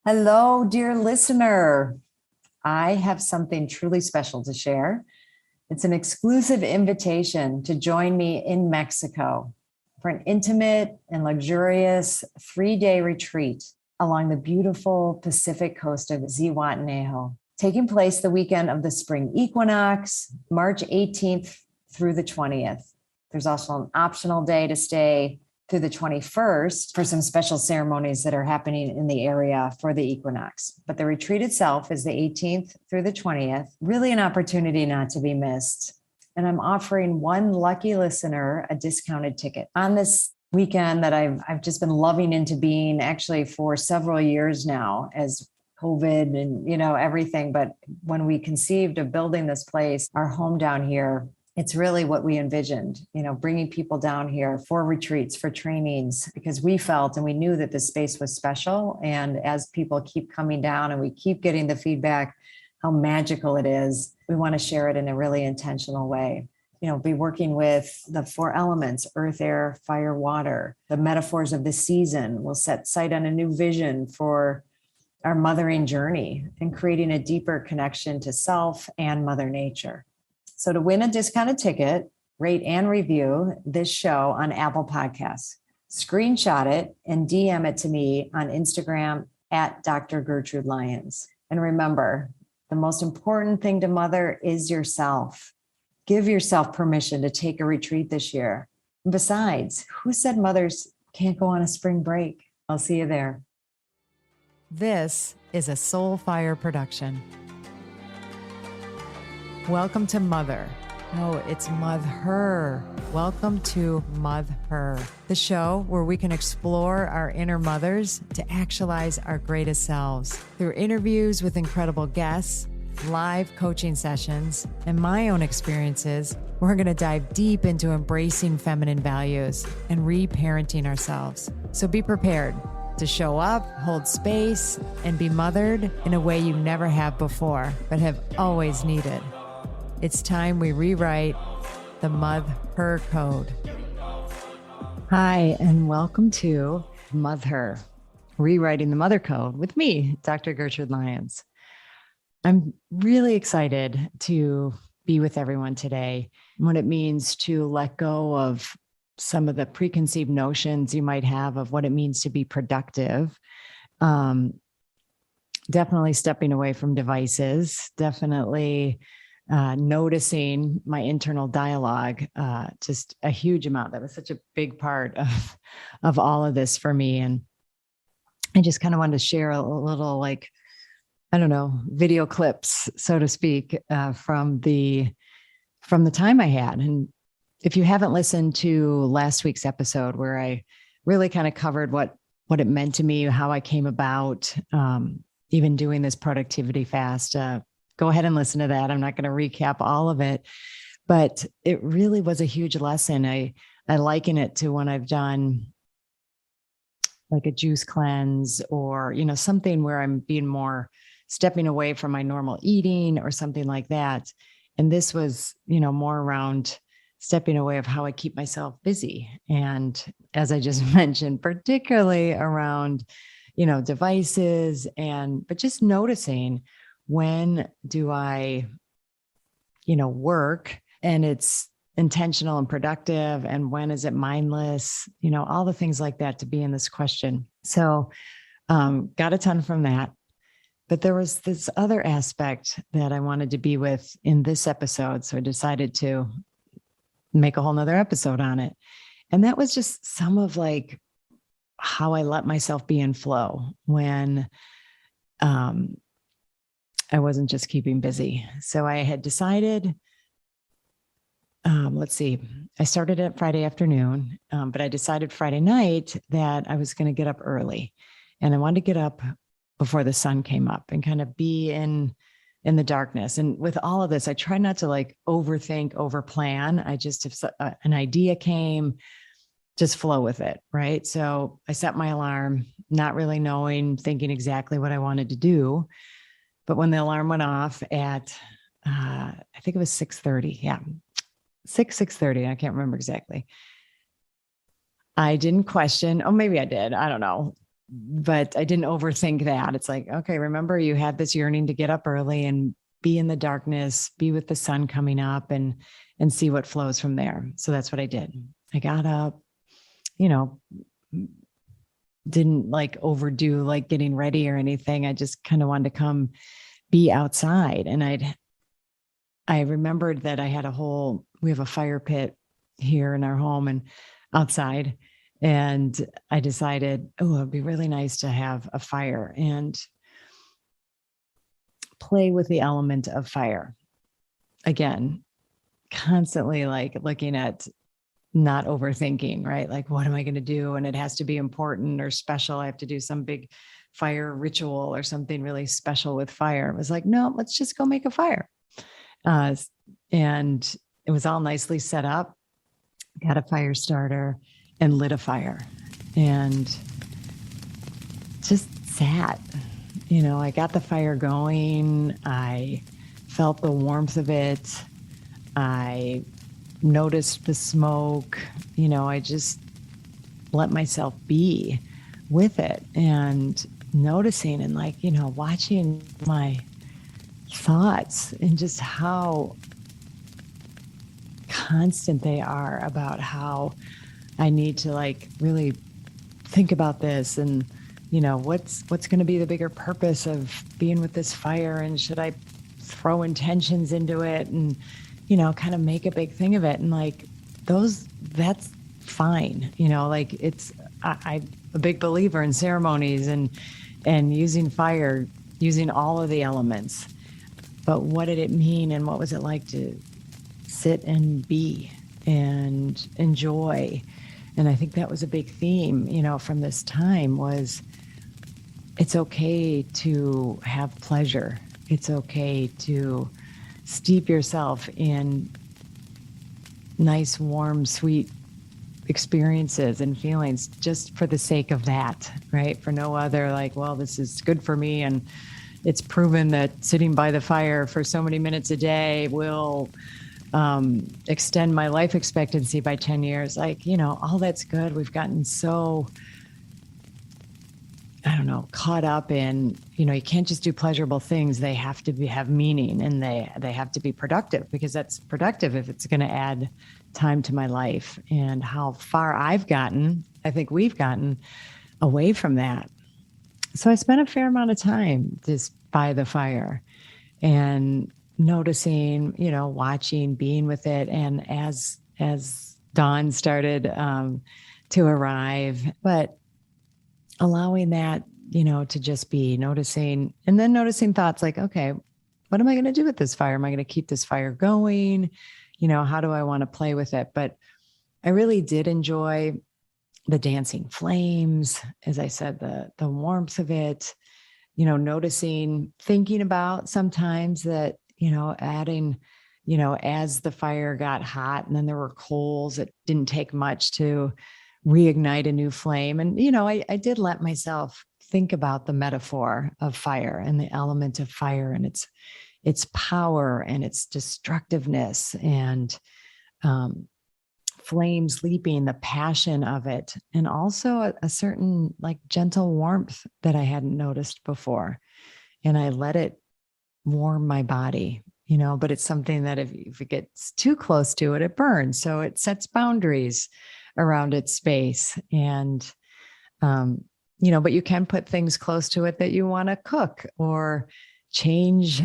Hello, dear listener. I have something truly special to share. It's an exclusive invitation to join me in Mexico for an intimate and luxurious 3-day retreat along the beautiful Pacific coast of Zihuatanejo, taking place the weekend of the spring equinox, March 18th through the 20th. There's also an optional day to stay through the 21st for some special ceremonies that are happening in the area for the equinox. But the retreat itself is the 18th through the 20th, really an opportunity not to be missed. And I'm offering one lucky listener a discounted ticket on this weekend that I've just been loving into being actually for several years now as COVID and, everything. But when we conceived of building this place, our home down here, it's really what we envisioned, bringing people down here for retreats, for trainings, because we felt and we knew that this space was special. And as people keep coming down and we keep getting the feedback, how magical it is, we want to share it in a really intentional way. Be working with the 4 elements, earth, air, fire, water, the metaphors of the season. We'll set sight on a new vision for our mothering journey and creating a deeper connection to self and Mother Nature. So to win a discounted ticket, rate and review this show on Apple Podcasts. Screenshot it and DM it to me on Instagram at Dr. Gertrude Lyons. And remember, the most important thing to mother is yourself. Give yourself permission to take a retreat this year. And besides, who said mothers can't go on a spring break? I'll see you there. This is a Soulfire production. Welcome to Mother. No, it's Mother. Welcome to Mother, the show where we can explore our inner mothers to actualize our greatest selves. Through interviews with incredible guests, live coaching sessions, and my own experiences, we're going to dive deep into embracing feminine values and reparenting ourselves. So be prepared to show up, hold space, and be mothered in a way you never have before, but have always needed. It's time we rewrite the Mother Code. Hi, and welcome to Mother, Rewriting the Mother Code with me, Dr. Gertrude Lyons. I'm really excited to be with everyone today, what it means to let go of some of the preconceived notions you might have of what it means to be productive. Definitely stepping away from devices, definitely noticing my internal dialogue, just a huge amount. That was such a big part of all of this for me. And I just kind of wanted to share a little, video clips, so to speak, from the time I had. And if you haven't listened to last week's episode where I really kind of covered what it meant to me, how I came about, even doing this productivity fast, go ahead and listen to that. I'm not going to recap all of it, but it really was a huge lesson. I liken it to when I've done like a juice cleanse or, something where I'm being more stepping away from my normal eating or something like that. And this was, more around stepping away of how I keep myself busy. And as I just mentioned, particularly around, devices but just noticing, when do I, work and it's intentional and productive? And when is it mindless? All the things like that to be in this question. So got a ton from that. But there was this other aspect that I wanted to be with in this episode. So I decided to make a whole nother episode on it. And that was just some of how I let myself be in flow when I wasn't just keeping busy. So I had decided, I started at Friday afternoon, but I decided Friday night that I was going to get up early, and I wanted to get up before the sun came up and kind of be in the darkness. And with all of this, I try not to overthink, overplan. I just, if an idea came, just flow with it. Right. So I set my alarm, not really knowing, thinking exactly what I wanted to do. But when the alarm went off at, I think it was 6:30. Yeah. 6:30. I can't remember exactly. I didn't question. Oh, maybe I did. I don't know. but I didn't overthink that. It's like, okay, remember you had this yearning to get up early and be in the darkness, be with the sun coming up and see what flows from there. So that's what I did. I got up, you know, didn't like overdo like getting ready or anything. I just kind of wanted to come be outside. And I remembered that we have a fire pit here in our home and outside. And I decided, oh, it'd be really nice to have a fire and play with the element of fire. Again, constantly like looking at not overthinking, right? Like, what am I going to do? And it has to be important or special. I have to do some big fire ritual or something really special with fire. It was like, no, let's just go make a fire. And it was all nicely set up, got a fire starter and lit a fire and just sat. I got the fire going. I felt the warmth of it. I noticed the smoke. I just let myself be with it and noticing and watching my thoughts and just how constant they are about how I need to really think about this and what's going to be the bigger purpose of being with this fire, and should I throw intentions into it and kind of make a big thing of it, and that's fine. I'm a big believer in ceremonies and using fire, using all of the elements. But what did it mean, and what was it like to sit and be and enjoy? And I think that was a big theme, from this time was it's okay to have pleasure. It's okay to steep yourself in nice, warm, sweet experiences and feelings just for the sake of that, right? For no other, this is good for me. And it's proven that sitting by the fire for so many minutes a day will extend my life expectancy by 10 years. All that's good. We've gotten so, caught up in, you can't just do pleasurable things. They have to have meaning, and they have to be productive, because that's productive if it's going to add time to my life. And how far I think we've gotten away from that. So I spent a fair amount of time just by the fire and noticing, watching, being with it. And as dawn started to arrive, but allowing that, to just be noticing, and then noticing thoughts like, okay, what am I going to do with this fire? Am I going to keep this fire going? How do I want to play with it? But I really did enjoy the dancing flames, as I said, the warmth of it, noticing, thinking about sometimes that, adding, as the fire got hot and then there were coals, it didn't take much to reignite a new flame. And, I did let myself think about the metaphor of fire and the element of fire and its power and its destructiveness and flames leaping, the passion of it, and also a certain gentle warmth that I hadn't noticed before. And I let it warm my body, but it's something that if it gets too close to it, it burns. So it sets boundaries around its space. And, but you can put things close to it that you want to cook or change.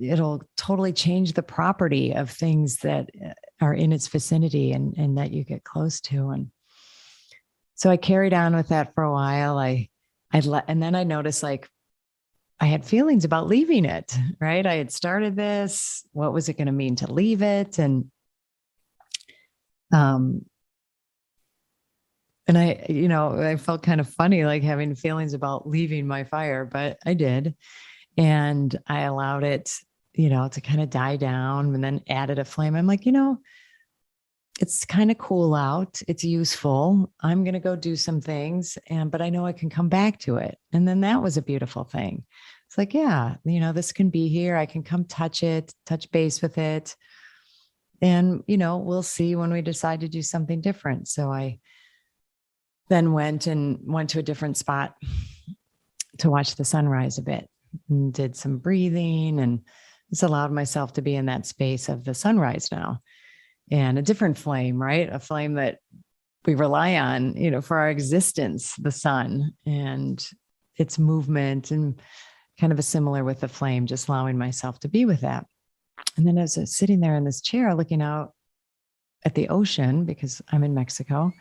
It'll totally change the property of things that are in its vicinity and that you get close to. And so I carried on with that for a while. And then I noticed I had feelings about leaving it, right? I had started this. What was it going to mean to leave it? And I felt kind of funny, having feelings about leaving my fire, but I did. And I allowed it, to kind of die down, and then added a flame. I'm like, it's kind of cool out. It's useful. I'm going to go do some things, but I know I can come back to it. And then that was a beautiful thing. It's like, yeah, this can be here. I can come touch base with it. And, we'll see when we decide to do something different. So I then went to a different spot to watch the sunrise a bit, and did some breathing, and just allowed myself to be in that space of the sunrise now, and a different flame, right? A flame that we rely on, for our existence, the sun and its movement, and kind of a similar with the flame, just allowing myself to be with that. And then as I was sitting there in this chair, looking out at the ocean, because I'm in Mexico,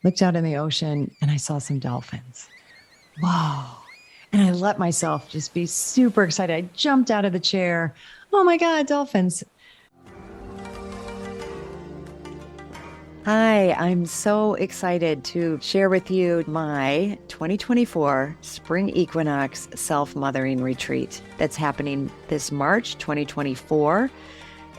looked out in the ocean and I saw some dolphins. Wow. And I let myself just be super excited. I jumped out of the chair. Oh my God, dolphins. Hi, I'm so excited to share with you my 2024 Spring Equinox Self-Mothering Retreat that's happening this March 2024.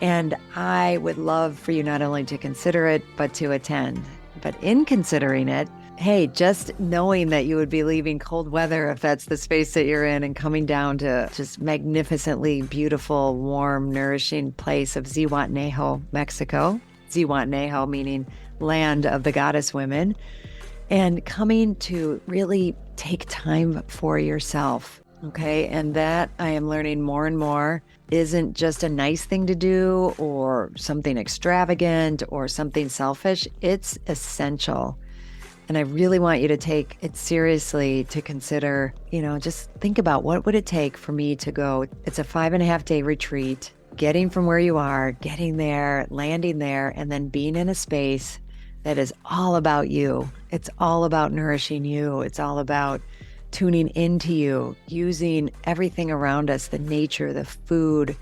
And I would love for you not only to consider it, but to attend. But in considering it, hey, just knowing that you would be leaving cold weather, if that's the space that you're in, and coming down to just magnificently beautiful, warm, nourishing place of Zihuatanejo, Mexico. Zihuatanejo meaning land of the goddess women, and coming to really take time for yourself. Okay. And that I am learning more and more isn't just a nice thing to do or something extravagant or something selfish. It's essential. And I really want you to take it seriously, to consider, just think about what would it take for me to go. It's a 5.5-day retreat, getting from where you are, getting there, landing there, and then being in a space that is all about you. It's all about nourishing you. It's all about tuning into you, using everything around us, the nature, the food,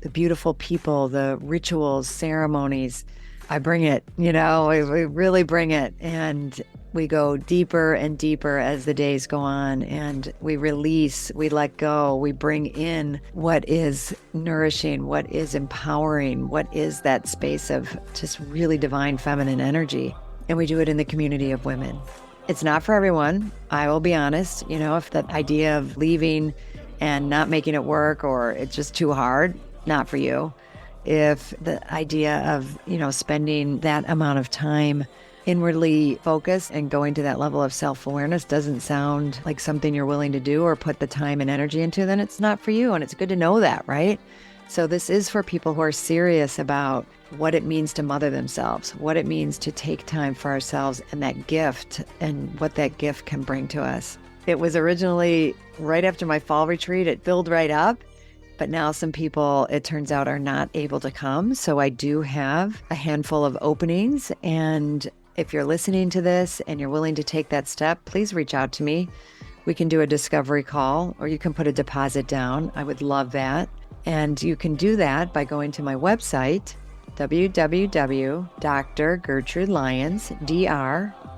the beautiful people, the rituals, ceremonies. I bring it, we really bring it. And we go deeper and deeper as the days go on, and we release, we let go, we bring in what is nourishing, what is empowering, what is that space of just really divine feminine energy. And we do it in the community of women. It's not for everyone. I will be honest, if that idea of leaving and not making it work, or it's just too hard, not for you. If the idea of, spending that amount of time inwardly focused and going to that level of self-awareness doesn't sound like something you're willing to do or put the time and energy into, then it's not for you. And it's good to know that, right? So this is for people who are serious about what it means to mother themselves, what it means to take time for ourselves, and that gift and what that gift can bring to us. It was originally right after my fall retreat. It filled right up. But now some people, it turns out, are not able to come. So I do have a handful of openings. And if you're listening to this and you're willing to take that step, please reach out to me. We can do a discovery call, or you can put a deposit down. I would love that. And you can do that by going to my website, www.drgertrudelyons,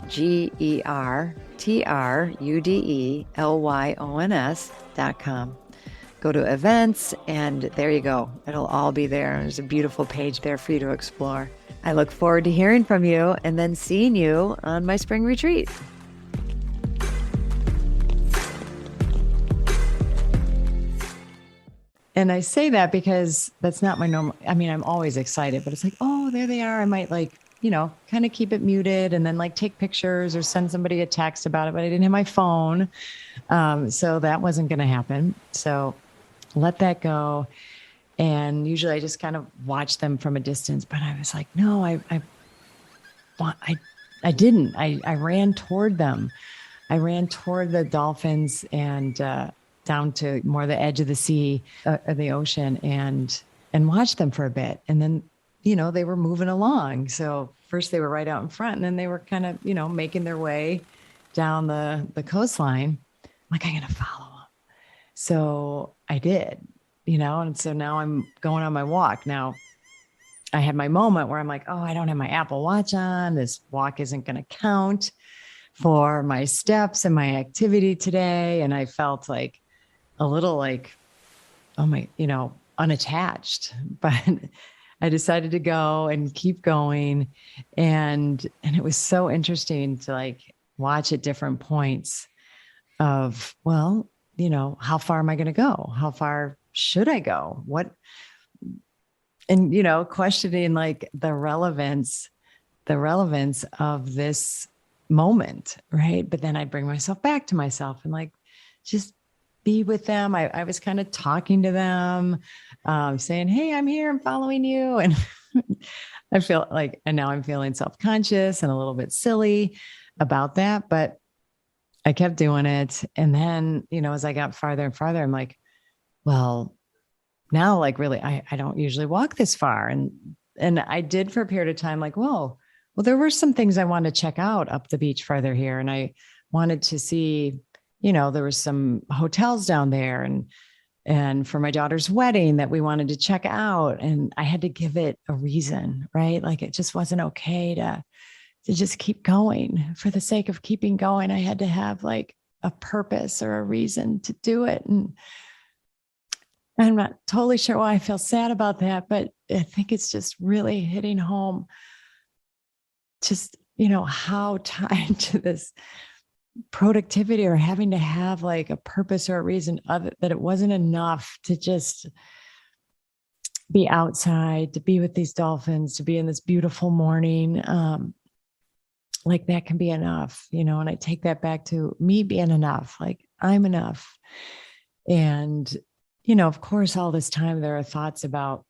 DrGertrudelyons.com. Go to events, and there you go. It'll all be there. There's a beautiful page there for you to explore. I look forward to hearing from you and then seeing you on my spring retreat. And I say that because that's not my normal. I'm always excited, but it's like, oh, there they are. I might kind of keep it muted and then take pictures or send somebody a text about it, but I didn't have my phone. So that wasn't going to happen. So let that go. And usually I just kind of watch them from a distance, but I was like, no, I didn't. I ran toward them. I ran toward the dolphins and down to more the edge of the sea, of the ocean, and watched them for a bit. And then, they were moving along. So first they were right out in front, and then they were kind of, making their way down the coastline. I'm like, I'm going to follow them. So I did. And so now I'm going on my walk. Now I had my moment where I'm like, oh, I don't have my Apple Watch on. This walk isn't going to count for my steps and my activity today. And I felt like a little unattached, but I decided to go and keep going. And it was so interesting to watch at different points of, well, how far am I going to go? How far should I go? And questioning the relevance of this moment. Right. But then I bring myself back to myself and just be with them. I was kind of talking to them, saying, hey, I'm here, I'm following you. And I feel like, and now I'm feeling self-conscious and a little bit silly about that, but I kept doing it. And then, as I got farther and farther, I'm like, well, now, like, really, I don't usually walk this far. And I did for a period of time, like, whoa, well, there were some things I wanted to check out up the beach farther here. And I wanted to see, there was some hotels down there and for my daughter's wedding that we wanted to check out. And I had to give it a reason, right? Like, it just wasn't okay to just keep going for the sake of keeping going. I had to have like a purpose or a reason to do it. And I'm not totally sure why I feel sad about that, but I think it's just really hitting home just, how tied to this productivity or having to have like a purpose or a reason of it, that it wasn't enough to just be outside, to be with these dolphins, to be in this beautiful morning. Like that can be enough, and I take that back to me being enough, like I'm enough. And, of course, all this time there are thoughts about,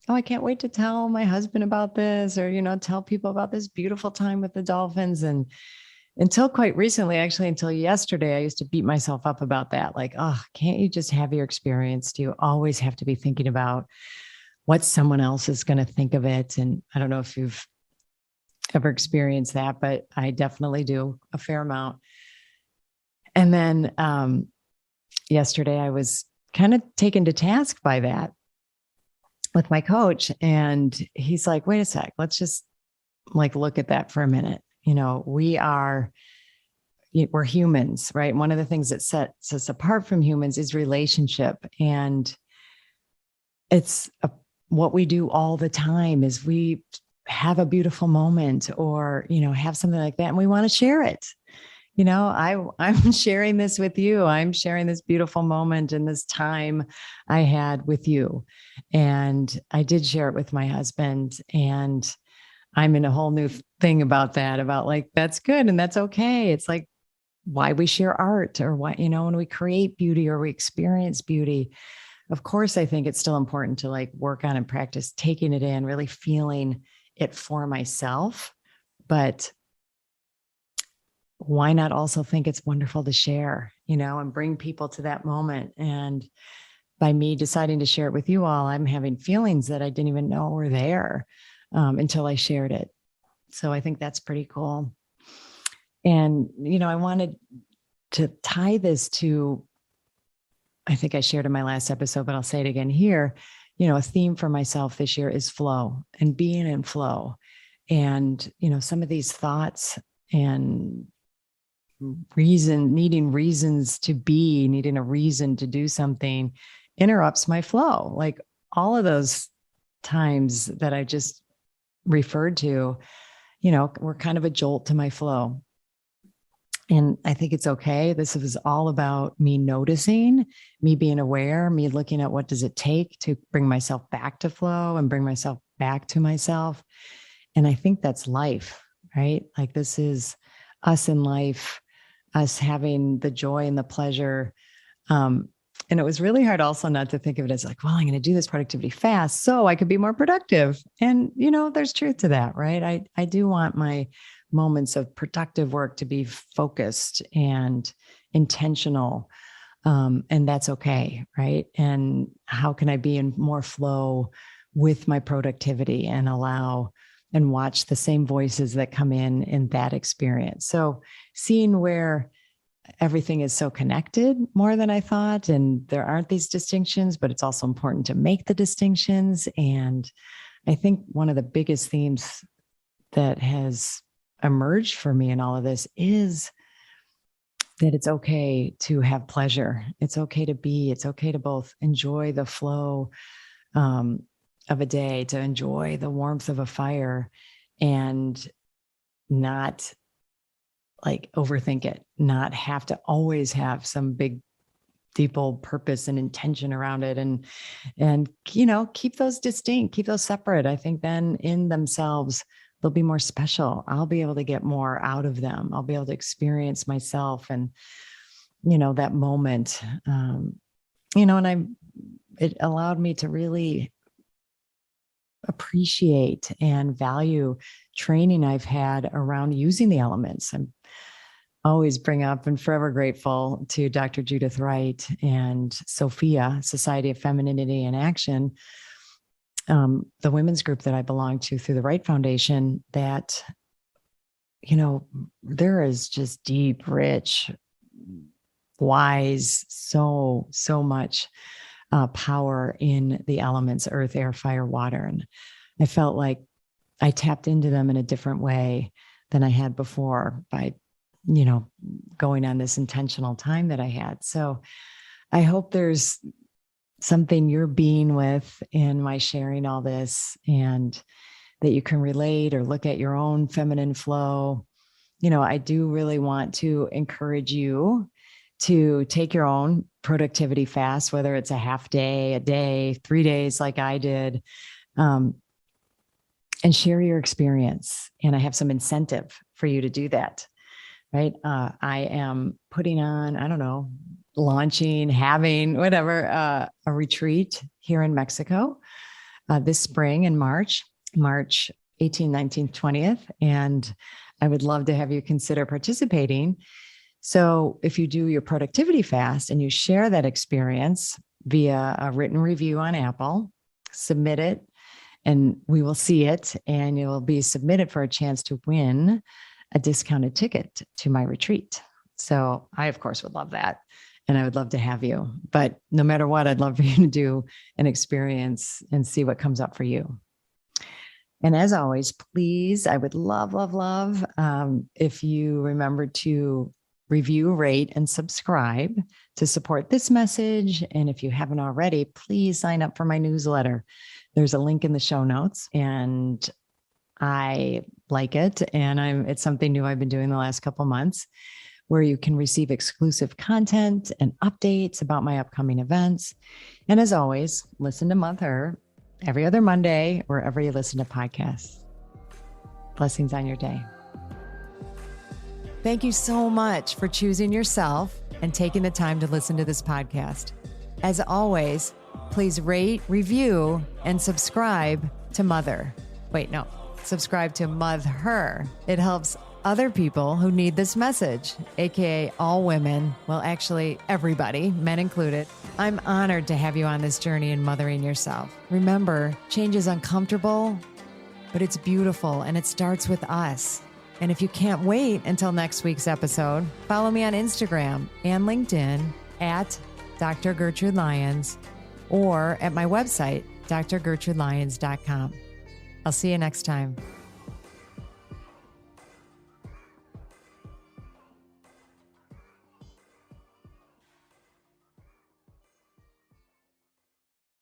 oh, I can't wait to tell my husband about this or, tell people about this beautiful time with the dolphins. And until quite recently, actually, until yesterday, I used to beat myself up about that. Like, oh, can't you just have your experience? Do you always have to be thinking about what someone else is going to think of it? And I don't know if you've ever experienced that, but I definitely do a fair amount. And then yesterday I was kind of taken to task by that with my coach. And he's like, wait a sec, let's just like look at that for a minute. We're humans, right? One of the things that sets us apart from humans is relationship. And it's what we do all the time is we have a beautiful moment or, have something like that. And we want to share it. I'm sharing this with you. I'm sharing this beautiful moment and this time I had with you. And I did share it with my husband. And I'm in a whole new thing about that, about like, that's good. And that's okay. It's like why we share art or why, when we create beauty or we experience beauty. Of course, I think it's still important to like work on and practice taking it in, really feeling it for myself. But why not also think it's wonderful to share, and bring people to that moment. And by me deciding to share it with you all, I'm having feelings that I didn't even know were there until I shared it. So I think that's pretty cool. And, I wanted to tie this to, I think I shared in my last episode, but I'll say it again here. A theme for myself this year is flow and being in flow. And, some of these thoughts and needing reasons to be, needing a reason to do something interrupts my flow. Like all of those times that I just referred to, were kind of a jolt to my flow. And I think it's okay. This is all about me noticing, me being aware, me looking at what does it take to bring myself back to flow and bring myself back to myself. And I think that's life, right? Like this is us in life, us having the joy and the pleasure. And it was really hard also not to think of it as like, well, I'm going to do this productivity fast so I could be more productive. And, there's truth to that, right? I do want my moments of productive work to be focused and intentional. And that's okay, right? And how can I be in more flow with my productivity and allow and watch the same voices that come in that experience? So seeing where everything is so connected more than I thought, and there aren't these distinctions, but it's also important to make the distinctions. And I think one of the biggest themes that has emerged for me in all of this is that it's okay to have pleasure. It's okay to be, it's okay to both enjoy the flow of a day, to enjoy the warmth of a fire and not like overthink it, not have to always have some big, deep old purpose and intention around it. And, keep those distinct, keep those separate. I think then in themselves, they'll be more special. I'll be able to get more out of them. I'll be able to experience myself and that moment, and it allowed me to really appreciate and value training I've had around using the elements. I'm always bring up and forever grateful to Dr. Judith Wright and Sophia, Society of Femininity in Action, the women's group that I belong to through the Wright Foundation, that, there is just deep, rich, wise, so much power in the elements, earth, air, fire, water. And I felt like I tapped into them in a different way than I had before by, going on this intentional time that I had. So I hope there's something you're being with in my sharing all this, and that you can relate or look at your own feminine flow. I do really want to encourage you to take your own productivity fast, whether it's a half day, a day, 3 days, like I did, and share your experience. And I have some incentive for you to do that, right? I am putting on, launching, having, whatever, a retreat here in Mexico this spring in March 18th, 19th, 20th. And I would love to have you consider participating. So if you do your productivity fast and you share that experience via a written review on Apple, submit it, and we will see it, and you'll be submitted for a chance to win a discounted ticket to my retreat. So I, of course, would love that. And I would love to have you. But no matter what, I'd love for you to do an experience and see what comes up for you. And as always, please, I would love if you remember to review, rate, and subscribe to support this message. And if you haven't already, please sign up for my newsletter. There's a link in the show notes, and I like it. And it's something new I've been doing the last couple months, where you can receive exclusive content and updates about my upcoming events. And as always, listen to Mother every other Monday, wherever you listen to podcasts. Blessings on your day. Thank you so much for choosing yourself and taking the time to listen to this podcast. As always, please rate, review, and subscribe to Mother. Subscribe to Mother. It helps other people who need this message, aka all women. Well, actually, everybody, men included. I'm honored to have you on this journey in mothering yourself. Remember, change is uncomfortable, but it's beautiful, and it starts with us. And if you can't wait until next week's episode, follow me on Instagram and LinkedIn at Dr. Gertrude Lyons, or at my website, drgertrudelyons.com. I'll see you next time.